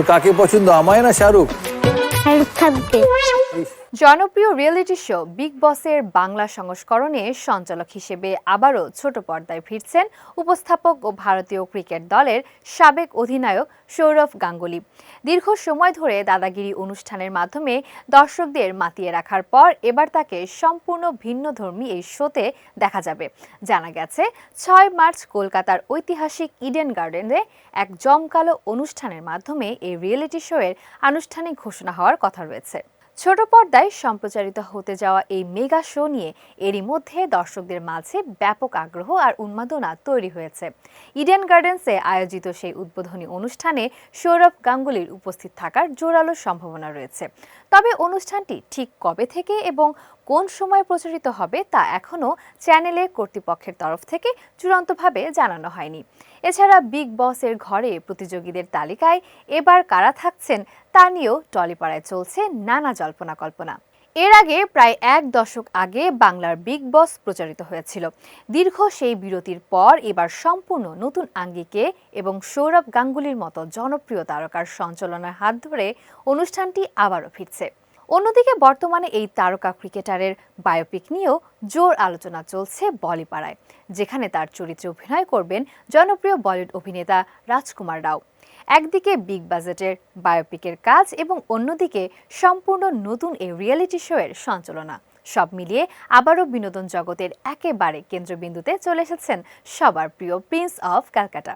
তোর কাকে পছন্দ, আমায় না শাহরুখ? জনপ্রিয় রিয়েলিটি শো বিগ বসের বাংলা সংস্করণে সঞ্চালক হিসেবে আবারও ছোট পর্দায় ফিরছেন উপস্থাপক ও ভারতীয় ক্রিকেট দলের সাবেক অধিনায়ক সৌরভ গাঙ্গুলি। দীর্ঘ সময় ধরে দাদাগিরি অনুষ্ঠানের মাধ্যমে দর্শকদের মাতিয়ে রাখার পর এবার তাকে সম্পূর্ণ ভিন্নধর্মী এই শোতে দেখা যাবে। জানা গেছে ৬ মার্চ কলকাতার ঐতিহাসিক ইডেন গার্ডেনে এক জমকালো অনুষ্ঠানের মাধ্যমে এই রিয়েলিটি শোয়ের আনুষ্ঠানিক ঘোষণা হওয়ার কথা রয়েছে। ছোট পর্দায় সম্প্রচারিত হতে যাওয়া এই মেগা শো নিয়ে এরই মধ্যে দর্শকদের মাঝে ব্যাপক আগ্রহ আর উন্মাদনা তৈরি হয়েছে। ইডেন গার্ডেন্সে আয়োজিত সেই উদ্বোধনী অনুষ্ঠানে সৌরভ গাঙ্গুলির উপস্থিত থাকার জোরালো সম্ভাবনা রয়েছে। তবে অনুষ্ঠানটি ঠিক কবে থেকে এবং কোন সময় প্রচারিত হবে তা এখনও চ্যানেলের কর্তৃপক্ষের তরফ থেকে চূড়ান্তভাবে জানানো হয়নি। এছাড়া বিগ বসের ঘরে প্রতিযোগীদের তালিকায় এবার কারা থাকছেন তা নিয়েও টলিপাড়ায় চলছে নানা জল্পনা কল্পনা। এর আগে প্রায় ১ দশক আগে বাংলার বিগ বস প্রচারিত হয়েছিল। দীর্ঘ সেই বিরতির পর এবার সম্পূর্ণ নতুন আঙ্গিকে এবং সৌরভ গাঙ্গুলির মতো জনপ্রিয় তারকার সঞ্চালনার হাত ধরে অনুষ্ঠানটি আবারও ফিরছে। অন্যদিকে বর্তমানে এই তারকা ক্রিকেটারের বায়োপিক নিয়েও জোর আলোচনা চলছে বলিপাড়ায়, যেখানে তার চরিত্রে অভিনয় করবেন জনপ্রিয় বলিউড অভিনেতা রাজকুমার রাও। একদিকে বিগ বাজেটের বায়োপিকের কাজ এবং অন্যদিকে সম্পূর্ণ নতুন এই রিয়েলিটি শোয়ের সঞ্চালনা, সব মিলিয়ে আবারও বিনোদন জগতের একেবারে কেন্দ্রবিন্দুতে চলে এসেছেন সবার প্রিয় প্রিন্স অফ ক্যালকাটা।